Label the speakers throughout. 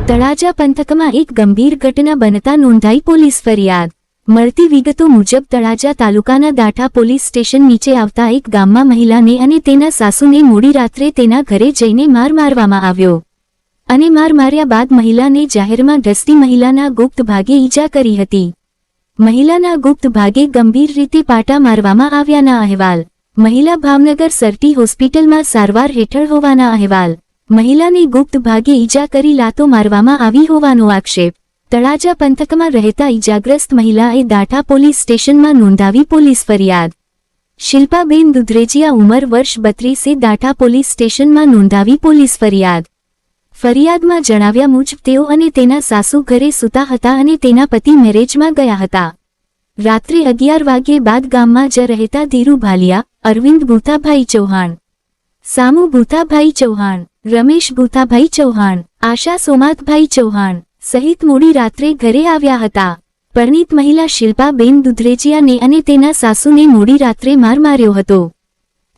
Speaker 1: તળાજા પંથકમાં એક ગંભીર ઘટના બનતા નોંધાઈ પોલીસ ફરિયાદ। મળતી વિગતો મુજબ તળાજા તાલુકાના દાઠા પોલીસ સ્ટેશન નીચે આવતા એક ગામમાં મહિલાને અને તેના સાસુને મોડી રાત્રે તેના ઘરે જઈને માર મારવામાં આવ્યો અને માર માર્યા બાદ મહિલાને જાહેરમાં ઢસતી મહિલાના ગુપ્ત ભાગે ઈજા કરી હતી। મહિલાના ગુપ્ત ભાગે ગંભીર રીતે પાટા મારવામાં આવ્યાના અહેવાલ। મહિલા ભાવનગર સરટી હોસ્પિટલમાં સારવાર હેઠળ હોવાના અહેવાલ। મહિલાને ગુપ્ત ભાગે ઈજા કરી લાતો મારવામાં આવી હોવાનો આક્ષેપ। તળાજા પંથકમાં રહેતા ઈજાગ્રસ્ત મહિલાએ દાઠા પોલીસ સ્ટેશનમાં નોંધાવી પોલીસ ફરિયાદ। શિલ્પાબેન દુધરેજિયા ઉંમર વર્ષ 32 દાઠા પોલીસ સ્ટેશનમાં નોંધાવી પોલીસ ફરિયાદ। ફરિયાદમાં જણાવ્યા મુજબ તેઓ અને તેના સાસુ ઘરે સૂતા હતા અને તેના પતિ મેરેજમાં ગયા હતા। રાત્રે 11 વાગ્યે બાદ ગામમાં જ રહેતા ધીરુ ભાલિયા, અરવિંદ ભૂતાભાઈ ચૌહાણ, સામુ ભૂતાભાઈ ચૌહાણ, રમેશ ભૂતાભાઈ ચૌહાણ, આશા સોમાતભાઈ ચૌહાણ સહિત મોડી રાત્રે ઘરે આવ્યા હતા। પરણિત મહિલા શિલ્પાબેન દુધરેજિયાને અને તેના સાસુને મોડી રાત્રે માર માર્યો હતો।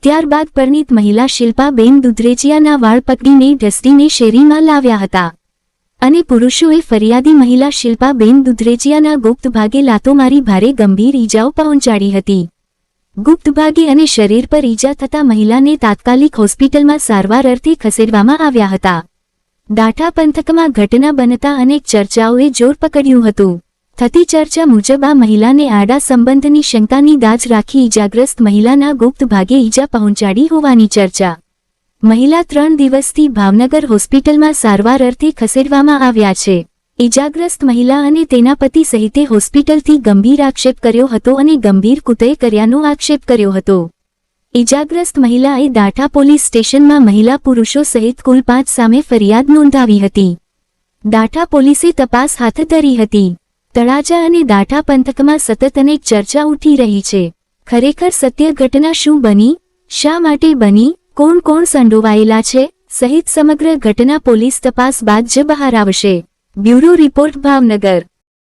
Speaker 1: ત્યારબાદ પરણિત મહિલા શિલ્પાબેન દુધરેજિયાના વાળ પકડીને ઢસડીને શેરીમાં લાવ્યા હતા અને પુરુષોએ ફરિયાદી મહિલા શિલ્પાબેન દુધરેજિયાના ગુપ્ત ભાગે લાતો મારી ભારે ગંભીર ઈજાઓ પહોંચાડી હતી। ગુપ્ત ભાગે અને શરીર પર ઈજા થતાં મહિલાને તાત્કાલિક હોસ્પિટલમાં સારવાર અર્થે ખસેડવામાં આવ્યા હતા। દાઠા પંથકમાં ઘટના બનતા અનેક ચર્ચાઓએ જોર પકડ્યું હતું। થતી ચર્ચા મુજબ આ મહિલાને આડા સંબંધની શંકાની દાજ રાખી ઈજાગ્રસ્ત મહિલાના ગુપ્ત ભાગે ઈજા પહોંચાડી હોવાની ચર્ચા। મહિલા 3 દિવસથી ભાવનગર હોસ્પિટલમાં સારવાર અર્થે ખસેડવામાં આવ્યા છે। ઈજાગ્રસ્ત મહિલા અને તેના પતિ સહિતે હોસ્પિટલથી ગંભીર આક્ષેપ કર્યો હતો અને ગંભીર કૃત્ય કર્યાનો આક્ષેપ કર્યો હતો। ઈજાગ્રસ્ત મહિલાએ દાઠા પોલીસ સ્ટેશનમાં મહિલા પુરુષો સહિત કુલ 5 સામે ફરિયાદ નોંધાવી હતી। દાઠા પોલીસે તપાસ હાથ ધરી હતી। તળાજા અને દાઠા પંથકમાં સતત અનેક ચર્ચા ઉઠી રહી છે। ખરેખર સત્ય ઘટના શું બની, શા માટે બની, કોણ કોણ સંડોવાયેલા છે સહિત સમગ્ર ઘટના પોલીસ તપાસ બાદ જ બહાર આવશે। Bureau report Bhavnagar.